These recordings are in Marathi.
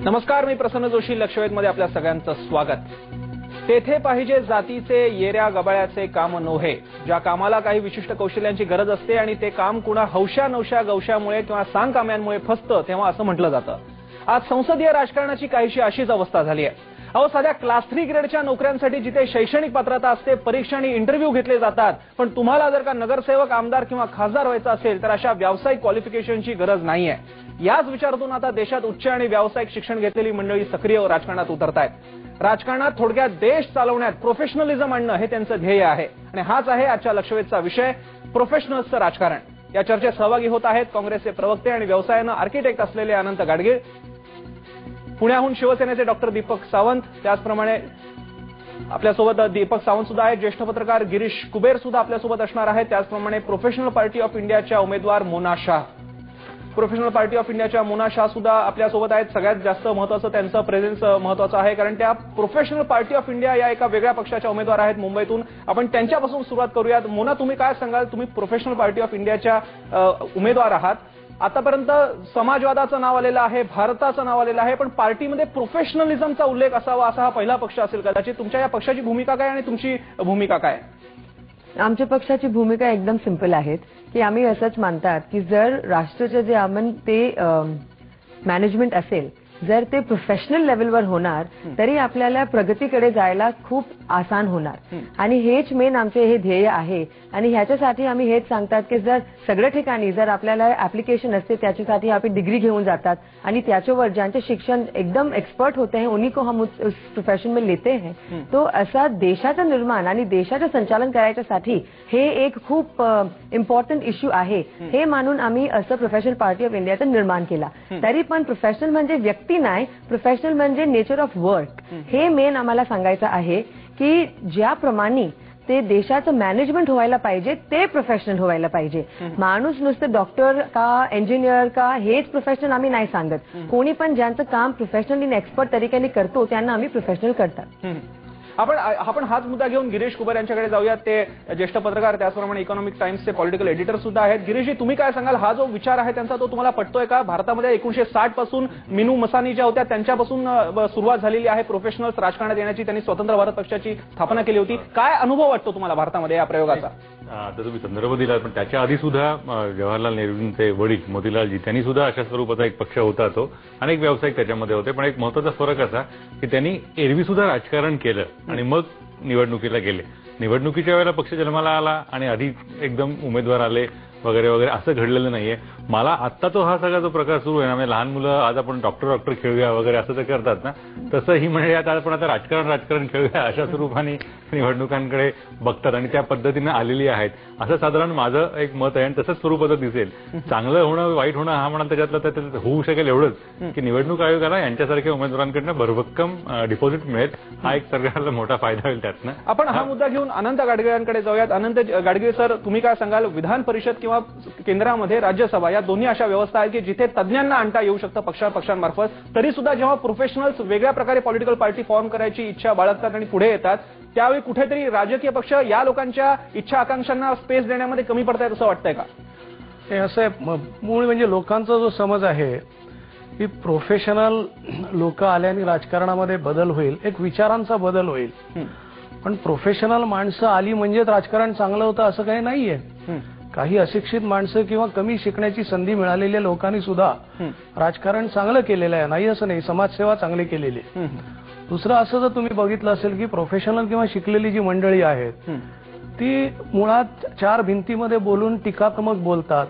नमस्कार, मी प्रसन्न जोशी. लक्षवेधमध्ये आपल्या सगळ्यांचं स्वागत. तेथे पाहिजे जातीचे येऱ्या गबाळ्याचे काम नोहे. ज्या कामाला काही विशिष्ट कौशल्यांची गरज असते आणि ते काम कुणा हौशा नवशा गवशामुळे किंवा सांगकाम्यांमुळे फसतं, तेव्हा असं म्हटलं जातं. आज संसदीय राजकारणाची काहीशी अशीच अवस्था झाली आहे. साध्या क्लास 3 ग्रेडच्या नोकऱ्यांसाठी जिथे शैक्षणिक पात्रता असते, परीक्षा आणि इंटरव्ह्यू घेतले जातात, पण तुम्हाला जर का नगरसेवक, आमदार किंवा खासदार व्हायचं असेल तर अशा व्यावसायिक क्वालिफिकेशनची गरज नाहीये. याच विचारातून आता देशात उच्च आणि व्यावसायिक शिक्षण घेतलेली मंडळी सक्रिय राजकारणात उतरतायत. राजकारणात थोडक्यात देश चालवण्यात प्रोफेशनलिझम आणणं हे त्यांचं ध्येय आहे आणि हाच आहे आजच्या लक्षवेधचा विषय, प्रोफेशनल्सचं राजकारण. या चर्चेत सहभागी होत आहेत काँग्रेसचे प्रवक्ते आणि व्यवसायानं आर्किटेक्ट असलेले अनंत गाडगीळ, पुण्याहून शिवसेनेचे डॉक्टर दीपक सावंत, त्याचप्रमाणे आपल्यासोबत दीपक सावंत सुद्धा आहेत, ज्येष्ठ पत्रकार गिरीश कुबेर सुद्धा आपल्यासोबत असणार आहेत, त्याचप्रमाणे प्रोफेशनल पार्टी ऑफ इंडियाच्या उमेदवार Mona Shah. Professional party of इंडियाच्या मोना शाह सुद्धा आपल्यासोबत आहेत. सगळ्यात जास्त महत्त्वाचं त्यांचं प्रेझेन्स महत्त्वाचं आहे, कारण त्या प्रोफेशनल पार्टी ऑफ इंडिया या एका वेगळ्या पक्षाच्या उमेदवार आहेत मुंबईतून. आपण त्यांच्यापासून सुरुवात करूयात. मोना, तुम्ही काय सांगाल? तुम्ही प्रोफेशनल पार्टी ऑफ इंडियाच्या उमेदवार आहात. आतापर्यंत समाजवादाचं नाव आलेलं आहे, भारताचं नाव आलेलं आहे, पण पार्टीमध्ये प्रोफेशनलिझमचा उल्लेख असावा असा हा पहिला पक्ष असेल कदाचित. तुमच्या या पक्षाची भूमिका काय आणि तुमची भूमिका काय? आमच्या पक्षाची भूमिका एकदम सिंपल आहे की आम्ही असंच मानतात की जर राष्ट्राचे जे आपण ते मॅनेजमेंट असेल, जर ते प्रोफेशनल लेवलवर होणार तरी आपल्याला प्रगतीकडे जायला खूप आसान होणार. आणि हेच मेन आमचे हे ध्येय आहे. आणि ह्याच्यासाठी आम्ही हेच सांगतात की जर सगळ्या ठिकाणी जर आपल्याला ऍप्लिकेशन असते त्याच्यासाठी आपण डिग्री घेऊन जातात आणि त्याच्यावर ज्यांचे शिक्षण एकदम एक्सपर्ट होते हैं उन्हीं को हम उस प्रोफेशन में लेते हैं. तो असा देशाचं निर्माण आणि देशाचं संचालन करायच्यासाठी हे एक खूप इम्पॉर्टंट इश्यू आहे. हे मानून आम्ही असं प्रोफेशनल पार्टी ऑफ इंडियाचं निर्माण केला. तरी पण प्रोफेशनल म्हणजे व्यक्ती नाही, प्रोफेशनल म्हणजे नेचर ऑफ वर्क. हे मेन आम्हाला सांगायचं आहे की ज्याप्रमाणे ते देशाचं मॅनेजमेंट व्हायला पाहिजे ते प्रोफेशनल व्हायला पाहिजे. माणूस नुसतं डॉक्टर का इंजिनियर का हेच प्रोफेशनल आम्ही नाही सांगत. कोणी पण ज्यांचं काम प्रोफेशनली एक्सपर्ट तरीक्याने करतो त्यांना आम्ही प्रोफेशनल करतात. आपण हाच मुद्दा घेऊन गिरीश कुबेर यांच्याकडे जाऊयात. ते ज्येष्ठ पत्रकार, त्याचप्रमाणे इकॉनॉमिक टाइम्सचे पॉलिटिकल एडिटर सुद्धा आहेत. गिरीशजी, तुम्ही काय सांगाल? हा जो विचार आहे त्यांचा तो तुम्हाला पटतोय का? भारतामध्ये 1960 पासून मिनू मसानी ज्या होत्या त्यांच्यापासून सुरुवात झालेली आहे प्रोफेशनल्स राजकारणात येण्याची. त्यांनी स्वतंत्र भारत पक्षाची स्थापना केली होती. काय अनुभव वाटतो तुम्हाला भारतामध्ये या प्रयोगाचा? आता तुम्ही संदर्भ दिला, पण त्याच्या आधी सुद्धा जवाहरलाल नेहरूंचे वडील मोतीलालजी त्यांनी सुद्धा अशा स्वरूपाचा एक पक्ष होता. तो अनेक व्यावसायिक त्याच्यामध्ये होते, पण एक महत्त्वाचा फरक असा की त्यांनी एरवी सुद्धा राजकारण केलं आणि मग निवडणुकीला गेले. निवडणुकीच्या वेळेला पक्ष जन्माला आला आणि आधी एकदम उमेदवार आले वगैरे वगैरे असं घडलेलं नाहीये. मला आत्ता तो हा सगळा जो प्रकार सुरू आहे ना, म्हणजे लहान मुलं आज आपण डॉक्टर खेळूया वगैरे असं ते करतात ना, तसं ही म्हणजे आपण आता राजकारण खेळूया अशा स्वरूपाने निवडणुकांकडे बघतात आणि त्या पद्धतीने आलेली आहेत असं साधारण माझं एक मत आहे. आणि तसंच स्वरूपाचं दिसेल. चांगलं होणं वाईट होणं हा म्हणाल त्याच्यातलं होऊ शकेल एवढंच की निवडणूक आयोगाला यांच्यासारख्या उमेदवारांकडनं भरभक्कम डिपॉझिट मिळेल. हा एक सगळ्याला मोठा फायदा होईल त्यातनं. आपण हा मुद्दा घेऊन अनंत गाडगीळांकडे जाऊयात. अनंत गाडगीळ सर, तुम्ही काय सांगाल? विधान परिषद किंवा केंद्रामध्ये राज्यसभा या दोन्ही अशा व्यवस्था आहेत की जिथे तज्ज्ञांना आणता येऊ शकतं पक्षांमार्फत, तरी सुद्धा जेव्हा प्रोफेशनल्स वेगळ्या प्रकारे पॉलिटिकल पार्टी फॉर्म करायची इच्छा बाळगतात आणि पुढे येतात, त्यावेळी कुठेतरी राजकीय पक्ष या लोकांच्या इच्छा आकांक्षांना स्पेस देण्यामध्ये कमी पडतायत असं वाटतंय का? हे असं मूळ म्हणजे लोकांचा जो समज आहे की प्रोफेशनल लोक आल्याने राजकारणामध्ये बदल होईल, एक विचारांचा बदल होईल. पण प्रोफेशनल माणसं आली म्हणजेच राजकारण चांगलं होतं असं काही नाहीये. काही अशिक्षित माणसं किंवा कमी शिकण्याची संधी मिळालेल्या लोकांनी सुद्धा राजकारण चांगलं केलेलं आहे, नाही असं नाही, समाजसेवा चांगली केलेली. दुसरं असं जर तुम्ही बघितलं असेल की प्रोफेशनल किंवा शिकलेली जी मंडळी आहेत ती मुळात चार भिंतीमध्ये बोलून टीकात्मक बोलतात,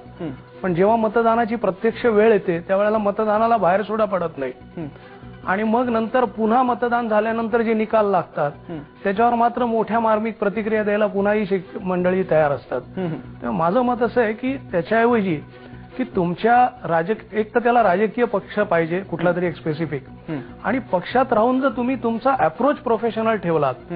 पण जेव्हा मतदानाची प्रत्यक्ष वेळ येते त्यावेळेला मतदानाला बाहेर सुद्धा पडत नाही. आणि मग नंतर पुन्हा मतदान झाल्यानंतर जे निकाल लागतात त्याच्यावर मात्र मोठ्या मार्मिक प्रतिक्रिया द्यायला पुन्हाही मंडळी तयार असतात. तेव्हा माझं मत असं आहे की त्याच्याऐवजी की तुमच्या एक तर त्याला राजकीय पक्ष पाहिजे कुठला तरी एक स्पेसिफिक, आणि पक्षात राहून जर तुम्ही तुमचा अप्रोच प्रोफेशनल ठेवलात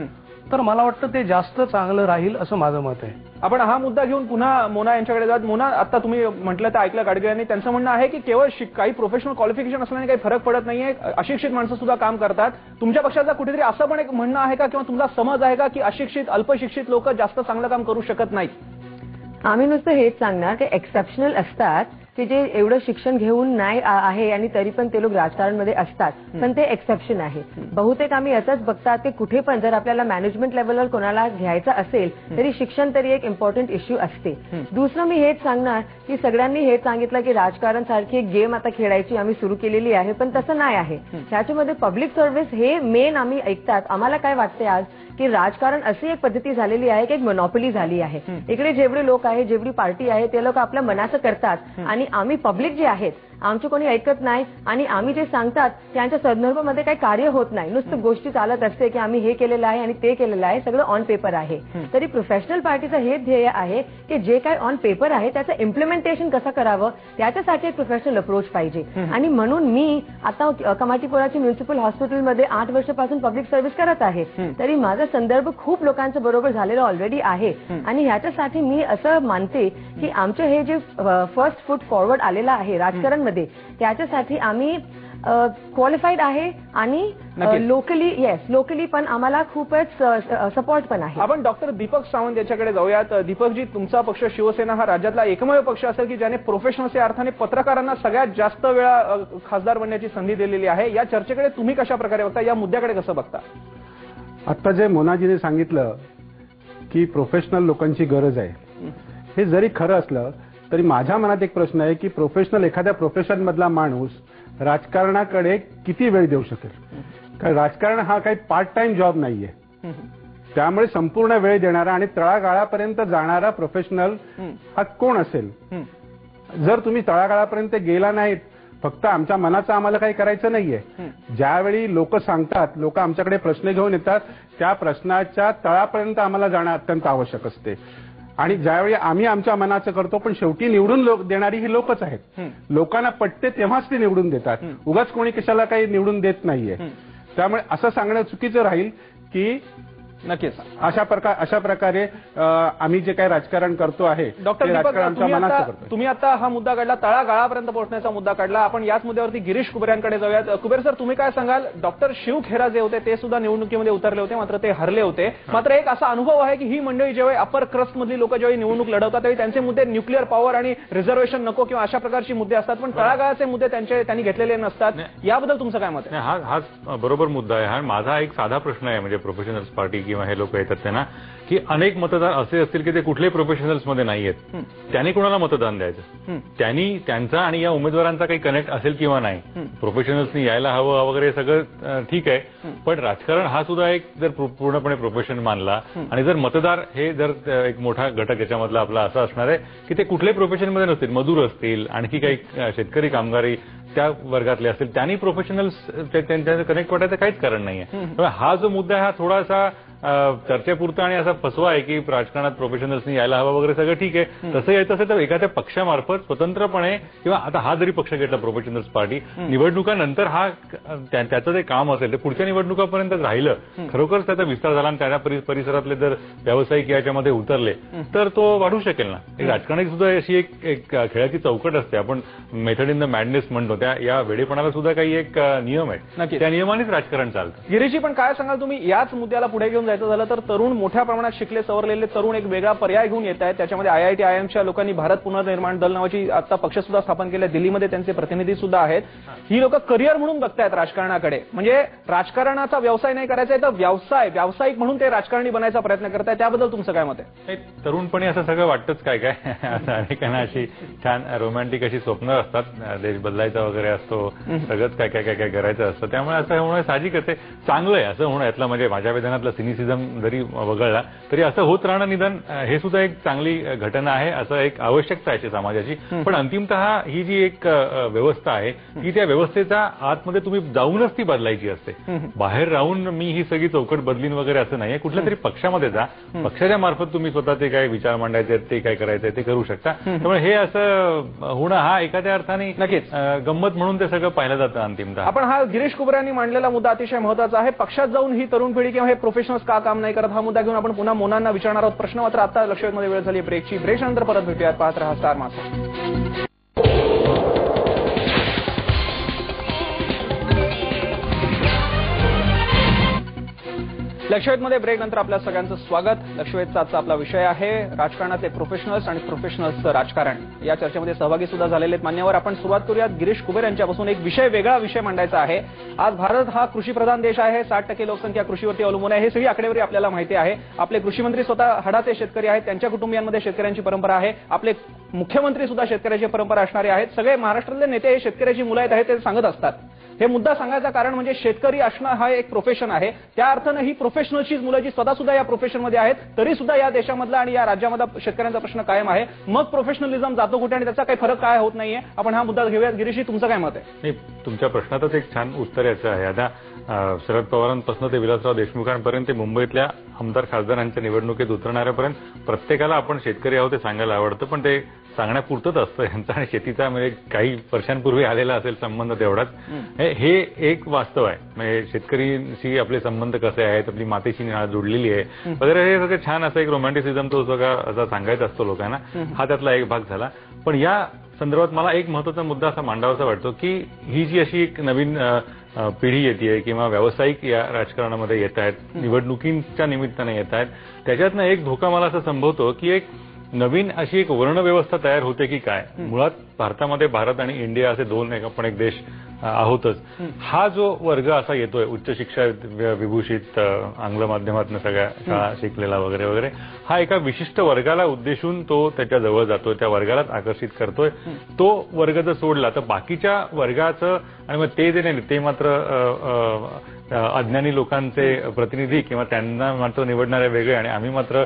तर मला वाटतं ते जास्त चांगलं राहील असं माझं मत आहे. आपण हा मुद्दा घेऊन पुन्हा मोना यांच्याकडे जात. मोना, आता तुम्ही म्हटलं तर ऐकलं गाडगीळांनी, त्यांचं म्हणणं आहे की केवळ काही प्रोफेशनल क्वालिफिकेशन असल्याने काही फरक पडत नाहीये, अशिक्षित माणसं सुद्धा काम करतात. तुमच्या पक्षाचा कुठेतरी असं पण एक म्हणणं आहे का किंवा तुमचा समज आहे का की अशिक्षित अल्पशिक्षित लोक जास्त चांगलं काम करू शकत नाहीत? आम्ही नुसतं हेच सांगणार की एक्सेप्शनल असतात की जे एवढं शिक्षण घेऊन नाही आहे आणि तरी पण ते लोक राजकारणमध्ये असतात, पण ते एक्सेप्शन आहे. बहुतेक आम्ही असंच बघतात की कुठे पण जर आपल्याला मॅनेजमेंट लेवलवर कोणाला घ्यायचं असेल तरी शिक्षण तरी एक इम्पॉर्टंट इश्यू असते. दुसरं मी हेच सांगणार की सगळ्यांनी हेच सांगितलं की राजकारण सारखी एक गेम आता खेळायची आम्ही सुरू केलेली आहे, पण तसं नाही आहे. त्याच्यामध्ये पब्लिक सर्व्हिस हे मेन आम्ही ऐकतात. आम्हाला काय वाटते आज की राजकारण अशी एक पद्धती झालेली आहे की एक मोनोपोली झाली आहे. इकडे जेवढे लोक आहे, जेवढी पार्टी आहे ते लोक आपल्या मनाचं करतात आणि आम्ही पब्लिक जे आहेत आमचं कोणी ऐकत नाही आणि आम्ही जे सांगतात त्यांच्या संदर्भामध्ये काही कार्य होत नाही. नुसतं गोष्टी चालत असते की आम्ही हे केलेलं आहे आणि ते केलेलं आहे, सगळं ऑन पेपर आहे. तरी प्रोफेशनल पार्टीचं हे ध्येय आहे की जे काही ऑन पेपर आहे त्याचं इम्प्लिमेंटेशन कसं करावं त्याच्यासाठी एक प्रोफेशनल अप्रोच पाहिजे. आणि म्हणून मी आता कमाटीपुराची म्युनिसिपल हॉस्पिटलमध्ये 8 वर्षापासून पब्लिक सर्व्हिस करत आहे. तरी माझा संदर्भ खूप लोकांचं बरोबर झालेलं ऑलरेडी आहे आणि ह्याच्यासाठी मी असं मानते की आमचं हे जे फर्स्ट फूट फॉरवर्ड आलेलं आहे राजकारण त्याच्यासाठी आम्ही क्वालिफाईड आहे आणि लोकली पण आम्हाला खूपच सपोर्ट पण आहे. आपण डॉक्टर दीपक सावंत यांच्याकडे जाऊयात. दीपकजी, तुमचा पक्ष शिवसेना हा राज्यातला एकमेव पक्ष असेल की ज्याने प्रोफेशनल्स या अर्थाने पत्रकारांना सगळ्यात जास्त वेळा खासदार बनण्याची संधी दिलेली आहे. या चर्चेकडे तुम्ही कशा प्रकारे बघता, या मुद्द्याकडे कसं बघता? आता जे मोनाजीने सांगितलं की प्रोफेशनल लोकांची गरज आहे, हे जरी खरं असलं तरी माझ्या मनात एक प्रश्न आहे की प्रोफेशनल एखाद्या प्रोफेशन मधला माणूस राजकारणाकडे किती वेळ देऊ शकेल? कारण राजकारण हा काही पार्ट टाइम जॉब नाहीये. त्यामुळे संपूर्ण वेळ देणारा आणि तळागाळापर्यंत जाणारा प्रोफेशनल हा कोण असेल? जर तुम्ही तळागाळापर्यंत गेला नाहीत, फक्त आमच्या मनाचं आम्हाला काही करायचं नाहीये, ज्यावेळी लोक सांगतात, लोक आमच्याकडे प्रश्न घेऊन येतात, त्या प्रश्नाच्या तळापर्यंत आम्हाला जाणं अत्यंत आवश्यक असते. आणि ज्यावेळी आम्ही आमच्या मनाचं करतो, पण शेवटी निवडून देणारी ही लोकच आहेत. लोकांना पटते तेव्हाच ते निवडून देतात, उगाच कोणी कशाला काही निवडून देत नाहीये. त्यामुळे असं सांगणं चुकीचं राहील की नक्कीच अशा प्रकारे आम्ही जे काही राजकारण करतो आहे डॉक्टर दीपक, तुम्ही आता हा मुद्दा काढला, तळागाळापर्यंत पोहोचण्याचा मुद्दा काढला. आपण याच मुद्द्यावरती गिरीश कुबेरांकडे जाऊयात. कुबेर सर, तुम्ही काय सांगाल? डॉक्टर शिव खेरा जे होते ते सुद्धा निवडणुकीमध्ये उतरले होते, मात्र ते हरले होते. मात्र एक असा अनुभव आहे की ही मंडळी जेव्हा अपर क्रस्ट मधली लोक जेव्हा निवडणूक लढवतात त्यावेळी त्यांचे मुद्दे न्यूक्लिअर पॉवर आणि रिझर्वेशन नको किंवा अशा प्रकारची मुद्दे असतात, पण तळागाळाचे मुद्दे त्यांनी घेतलेले नसतात. याबद्दल तुमचं काय मत आहे? हा बरोबर मुद्दा आहे. हा माझा एक साधा प्रश्न आहे, म्हणजे प्रोफेशनल्स पार्टी किंवा हे लोक येतात ना, की अनेक मतदार असे असतील की ते कुठल्याही प्रोफेशनल्स मध्ये नाहीयेत. त्यांनी कोणाला मतदान द्यायचं? त्यांनी त्यांचा आणि या उमेदवारांचा काही कनेक्ट असेल किंवा नाही. प्रोफेशनल्सनी यायला हवं वगैरे सगळं ठीक आहे, पण राजकारण हा सुद्धा एक जर पूर्णपणे प्रोफेशन मानला आणि जर मतदार हे जर एक मोठा घटक याच्यामधला आपला असा असणार आहे की ते कुठल्याही प्रोफेशनमध्ये नसतील, मजूर असतील, आणखी काही शेतकरी कामगारी त्या वर्गातले असतील, त्यांनी प्रोफेशनल्स त्यांच्या कनेक्ट वाटायचं काहीच कारण नाहीये. हा जो मुद्दा आहे हा थोडासा चर्चेपुरता आणि असा फसवा आहे की राजकारणात प्रोफेशनल्सनी यायला हवा वगैरे सगळं ठीक आहे. तसं यायचं असेल तर एखाद्या पक्षामार्फत स्वतंत्रपणे, किंवा आता हा जरी पक्ष घेतला प्रोफेशनल्स पार्टी, निवडणुकानंतर हा त्याचं जे काम असेल ते पुढच्या निवडणुकापर्यंत राहिलं, खरोखरच त्याचा विस्तार झाला आणि त्या परिसरातले जर व्यावसायिक याच्यामध्ये उतरले तर तो वाढू शकेल ना. राजकारणाची सुद्धा अशी एक खेळाची चौकट असते, आपण मेथड इन द मॅडनेस म्हणतो, त्या या वेडेपणाला सुद्धा काही एक नियम आहे, त्या नियमानेच राजकारण चालतं. गिरीजी, पण काय सांगाल तुम्ही याच मुद्द्याला पुढे घेऊन जायचं झालं तर तरुण, मोठ्या प्रमाणात शिकले सवरलेले तरुण एक वेगळा पर्याय घेऊन येत आहेत. त्याच्यामध्ये IIT IIMच्या लोकांनी भारत पुनर्निर्माण दल नावाची आता पक्ष सुद्धा स्थापन केले, दिल्लीमध्ये त्यांचे प्रतिनिधी सुद्धा आहेत. ही लोक करिअर म्हणून बघतायत राजकारणाकडे, म्हणजे राजकारणाचा व्यवसाय नाही करायचा आहे तर व्यावसायिक म्हणून ते राजकारणी बनायचा प्रयत्न करतायत. त्याबद्दल तुमचं काय मत आहे? तरुणपणी असं सगळं वाटतंच काय अनेकांना अशी छान रोमॅन्टिक अशी स्वप्न असतात, देश बदलायचा वगैरे असतो, सगळंच काय करायचं असतं. त्यामुळे असं होणं साहजिकच आहे, चांगलं आहे असं होणं. यातलं म्हणजे माझ्या विधानातलं सिनिसिझम जरी वगळला तरी असं होत राहणं निदान हे सुद्धा एक चांगली घटना आहे, असं एक आवश्यकता आहे समाजाची. पण अंतिमतः ही जी एक व्यवस्था आहे की त्या व्यवस्थेच्या आतमध्ये तुम्ही जाऊनच ती बदलायची असते. बाहेर राहून मी ही सगळी चौकट बदलीन वगैरे असं नाहीये. कुठल्या तरी पक्षामध्ये जा, पक्षाच्या मार्फत तुम्ही स्वतः ते काय विचार मांडायचे ते काय करायचंय ते करू शकता. त्यामुळे हे असं होणं हा एखाद्या अर्थाने नक्कीच गंमत म्हणून ते सगळं पाहिलं जातं अंतिमतः. आपण हा गिरीश कुबेरांनी मांडलेला मुद्दा अतिशय महत्वाचा आहे. पक्षात जाऊन ही तरुण पिढी किंवा हे प्रोफेशनल्स का काम नाही करत, हा मुद्दा घेऊन आपण पुन्हा मोनांना विचारणार आहोत. प्रश्न मात्र आता लक्षवेधमध्ये वेळ झाली ब्रेकची. ब्रेकनंतर परत भेटूयात. पाहत रहा स्टार मास्टर. लक्षवेधमध्ये ब्रेक नंतर आपल्या सगळ्यांचं स्वागत. लक्षवेधचा आजचा आपला विषय आहे राजकारणातले प्रोफेशनल्स आणि प्रोफेशनल्सचं राजकारण. या चर्चेमध्ये सहभागी सुद्धा झालेले आहेत मान्यवर. आपण सुरुवात करूयात गिरीश कुबेर यांच्यापासून. एक वेगळा विषय मांडायचा आहे. आज भारत हा कृषीप्रधान देश आहे. 60% लोकसंख्या कृषीवरती अवलंबून आहे. हे सगळी आकडेवारी आपल्याला माहिती आहे. आपले कृषी मंत्री स्वतः हाडाचे शेतकरी आहेत. त्यांच्या कुटुंबियांमध्ये शेतकऱ्यांची परंपरा आहे. आपले मुख्यमंत्री सुद्धा शेतकऱ्याची परंपरा असणारे आहेत. सगळे महाराष्ट्रातले नेते हे शेतकऱ्याची मुलं आहेत ते सांगत असतात. हे मुद्दा सांगायचं कारण म्हणजे शेतकरी असणं हा एक प्रोफेशन आहे. त्या अर्थानं ही प्रोफेशनलचीच मुलं जी स्वतः सुद्धा या प्रोफेशनमध्ये आहेत तरी सुद्धा या देशामधला आणि या राज्यामधला शेतकऱ्यांचा प्रश्न कायम आहे. मग प्रोफेशनलिझम जातो कुठे आणि त्याचा काही फरक काय होत नाहीये. आपण हा मुद्दा घेऊयात. गिरीशी, तुमचं काय मत आहे? नाही, तुमच्या प्रश्नातच एक छान उत्तर याचं आहे. आता शरद पवारांपासून ते विलासराव देशमुखांपर्यंत ते मुंबईतल्या आमदार खासदारांच्या निवडणुकीत उतरणाऱ्यापर्यंत प्रत्येकाला आपण शेतकरी आहोत ते सांगायला आवडतं, पण ते सांगण्यापुरतंच असतं. यांचा आणि शेतीचा म्हणजे काही वर्षांपूर्वी आलेला असेल संबंध तेवढाच. हे एक वास्तव आहे. म्हणजे शेतकरीशी आपले संबंध कसे आहेत, आपली मातीशी जोडलेली आहे वगैरे, हे सगळं छान असं एक रोमॅन्टिसिझम तो सगळा असा सांगायचा असतो लोकांना. हा त्यातला एक भाग झाला. पण या संदर्भात मला एक महत्वाचा मुद्दा असा मांडावासा वाटतो की ही जी अशी एक नवीन पिढी येते किंवा व्यावसायिक या राजकारणामध्ये येत आहेत, निवडणुकींच्या निमित्ताने येत आहेत, त्याच्यातनं एक धोका मला असं संभवतो की एक नवीन अशी एक वर्णव्यवस्था तयार होते की काय. मुळात भारतामध्ये भारत आणि इंडिया असे दोन आपण एक देश आहोतच. हा जो वर्ग असा येतोय उच्च शिक्षा विभूषित आंग्ल माध्यमातून सगळ्या शाळा शिकलेला वगैरे वगैरे, हा एका विशिष्ट वर्गाला उद्देशून तो त्याच्या जवळ जातोय, त्या वर्गालाच आकर्षित करतोय. तो वर्ग जर सोडला तर बाकीच्या वर्गाचं आणि मग ते जे नाही ते मात्र अज्ञानी लोकांचे प्रतिनिधी किंवा त्यांना मात्र निवडणारे वेगळे आणि आम्ही मात्र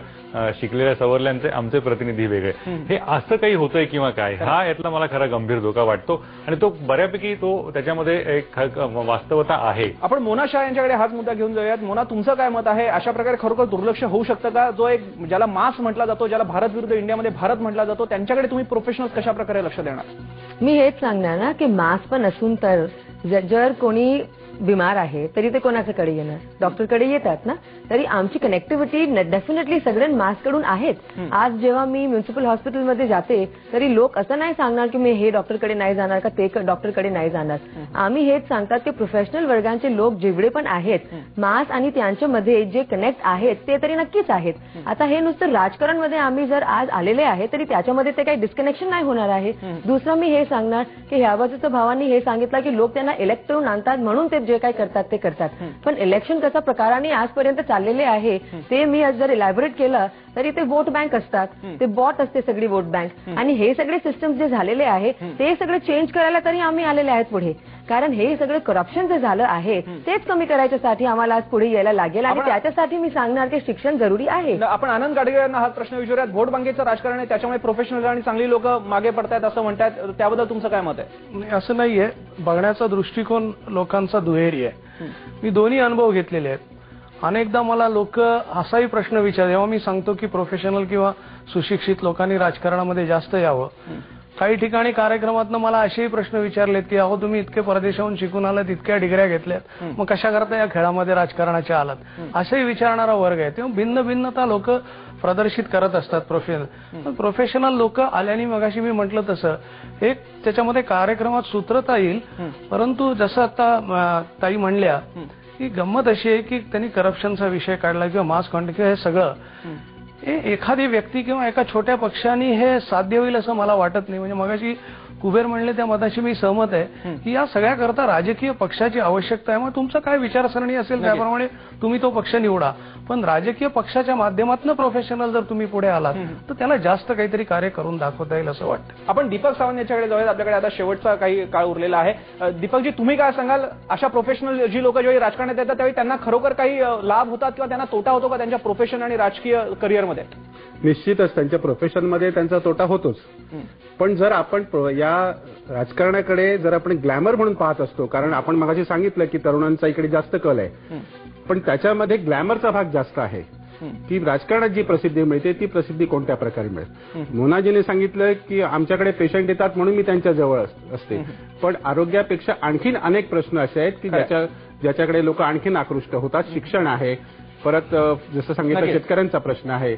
शिकलेल्या सवरल्यांचे आमचे प्रतिनिधी वेगळे, हे असं काही होतंय किंवा काय, हा यातला मला खरा गंभीर धोका वाटतो. आणि तो बऱ्यापैकी तो त्याच्यामध्ये एक वास्तवता आहे. आपण मोना शाह यांच्याकडे हाच मुद्दा घेऊन जाऊयात. मोना, तुमचं काय मत आहे? अशा प्रकारे खरोखर दुर्लक्ष होऊ शकतं का? जो एक ज्याला मास म्हटला जातो, ज्याला भारत विरुद्ध इंडियामध्ये भारत म्हटला जातो, त्यांच्याकडे तुम्ही प्रोफेशनल्स कशा प्रकारे लक्ष देणार? मी हेच सांगणार ना की मास पण असून तर जर कोणी बिमार आहे तरी ते कोणाच्याकडे येणार? डॉक्टरकडे येतात ना. तरी आमची कनेक्टिव्हिटी डेफिनेटली सगळ्या मासकडून आहेत. आज जेव्हा मी म्युन्सिपल हॉस्पिटलमध्ये जाते तरी लोक असं नाही सांगणार की मी हे डॉक्टरकडे नाही जाणार का ते डॉक्टरकडे नाही जाणार. आम्ही हेच सांगतात की प्रोफेशनल वर्गांचे लोक जेवढे पण आहेत मास आणि त्यांच्यामध्ये जे कनेक्ट आहेत ते तरी नक्कीच आहेत. आता हे नुसतं राजकारणमध्ये आम्ही जर आज आलेले आहे तरी त्याच्यामध्ये ते काही डिस्कनेक्शन नाही होणार आहे. दुसरं मी हे सांगणार की ह्या बाजूच्या भावांनी हे सांगितलं की लोक त्यांना इलेक्ट करून आणतात म्हणून ते जे काय करतात ते करतात. पण इलेक्शन कशा प्रकाराने आजपर्यंत चाललेले आहे ते मी आज जर इलॅबोरेट केलं तरी ते वोट बँक असतात, ते बॉट असते सगळी वोट बँक. आणि हे सगळे सिस्टम जे झालेले आहे ते सगळे चेंज करायला तरी आम्ही आलेले आहेत पुढे. कारण हे सगळं करप्शन जे झालं आहे तेच कमी करायच्यासाठी आम्हाला आज पुढे यायला लागेल आणि त्याच्यासाठी मी सांगणार की शिक्षण जरुरी आहे. आपण आनंद गाडगे यांना हा प्रश्न विचारूयात. वोट बँकेचं राजकारण आहे त्याच्यामुळे प्रोफेशनल आणि चांगली लोक मागे पडतायत असं म्हणतात, त्याबद्दल तुमचं काय मत आहे? असं नाहीये. बघण्याचा दृष्टिकोन लोकांचा दुहेरी आहे. मी दोन्ही अनुभव घेतलेले आहेत. अनेकदा मला लोक असाही प्रश्न विचारतात जेव्हा मी सांगतो की प्रोफेशनल किंवा सुशिक्षित लोकांनी राजकारणामध्ये जास्त यावं. काही ठिकाणी कार्यक्रमातनं मला असेही प्रश्न विचारलेत की अहो तुम्ही इतके परदेशाहून शिकून आलात, इतक्या डिग्र्या घेतल्यात, मग कशा करता या खेळामध्ये राजकारणाच्या आलात, असेही विचारणारा वर्ग आहे. तेव्हा भिन्न भिन्नता लोक प्रदर्शित करत असतात. प्रोफेशनल लोक आल्याने मगाशी मी म्हटलं तसं एक त्याच्यामध्ये कार्यक्रमात सूत्रता येईल. परंतु जसं आता ताई म्हणल्या की गंमत अशी आहे की त्यांनी करप्शनचा विषय काढला किंवा मास कॉन्टॅक्ट हे सगळं एखादी व्यक्ती किंवा एका छोट्या पक्षाने हे साध्य होईल असं मला वाटत नाही. म्हणजे मगाशी कुबेर म्हणले त्या मताशी मी सहमत आहे की या सगळ्याकरता राजकीय पक्षाची आवश्यकता आहे. मग तुमचं काय विचारसरणी असेल त्याप्रमाणे तुम्ही तो पक्ष निवडा. पण राजकीय पक्षाच्या माध्यमातून प्रोफेशनल जर तुम्ही पुढे आलात तर त्याला जास्त काहीतरी कार्य करून दाखवता येईल असं वाटतं. आपण दीपक सावंत यांच्याकडे जाऊयात. आपल्याकडे आता शेवटचा काही काळ उरलेला आहे. दीपकजी, तुम्ही काय सांगाल? अशा प्रोफेशनल जी लोक जेव्हा राजकारणात येतात त्यावेळी त्यांना खरोखर काही लाभ होतात किंवा त्यांना तोटा होतो का त्यांच्या प्रोफेशन आणि राजकीय करिअरमध्ये? निश्चितच त्यांच्या प्रोफेशनमध्ये त्यांचा तोटा होतोच. पण जर आपण या राजकारणाकडे जर आपण ग्लॅमर म्हणून पाहत असतो, कारण आपण मगाशी सांगितलं की तरुणांचा इकडे जास्त कल आहे, पण त्याच्यामध्ये ग्लॅमरचा भाग जास्त आहे की राजकारणात जी प्रसिद्धी मिळते ती प्रसिद्धी कोणत्या प्रकारे मिळते. मोनाजीने सांगितलं की आमच्याकडे पेशंट येतात म्हणून मी त्यांच्या जवळ असते, पण आरोग्यापेक्षा आणखीन अनेक प्रश्न असे आहेत की ज्याच्याकडे लोक आणखीन आकृष्ट होतात. शिक्षण आहे, परत जसं सांगितलं शेतकऱ्यांचा प्रश्न आहे,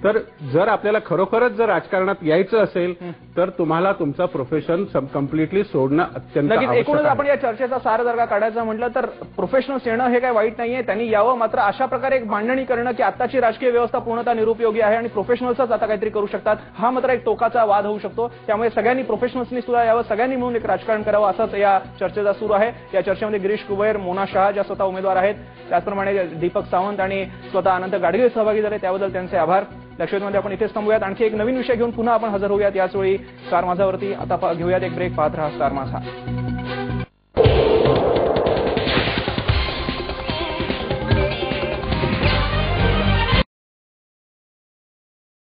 तर जर आपल्याला खरोखरच जर राजकारणात यायचं असेल तर तुम्हाला तुमचं प्रोफेशन कम्प्लिटली सोडणं अत्यंत नक्कीच. आवश्यक एकूणच आहे. आपण या चर्चेचा सार जर का काढायचं म्हटलं तर प्रोफेशनल्स येणं हे काही वाईट नाहीये, त्यांनी यावं. मात्र अशा प्रकारे एक मांडणी करणं की आताची राजकीय व्यवस्था पूर्णतः निरुपयोगी आहे आणि प्रोफेशनल्सच आता काहीतरी करू शकतात, हा मात्र एक टोकाचा वाद होऊ शकतो. त्यामुळे सगळ्यांनी प्रोफेशनल्सनी सुद्धा यावं, सगळ्यांनी मिळून एक राजकारण करावं, असाच या चर्चेचा सुरू आहे. या चर्चेमध्ये गिरीश कुबेर, मोना शहा ज्या स्वतः उमेदवार आहेत, त्याचप्रमाणे दीपक सावंत आणि स्वतः अनंत गाडगीळ सहभागी झाले, त्याबद्दल त्यांचे आभार. लक्षवेधमध्ये आपण इथेच थांबूयात. आणखी एक नवीन विषय घेऊन पुन्हा आपण हजर होऊयात याच वेळी स्टार माझावरती. आता घेऊयात एक ब्रेक. पाहत रहा स्टार माझा.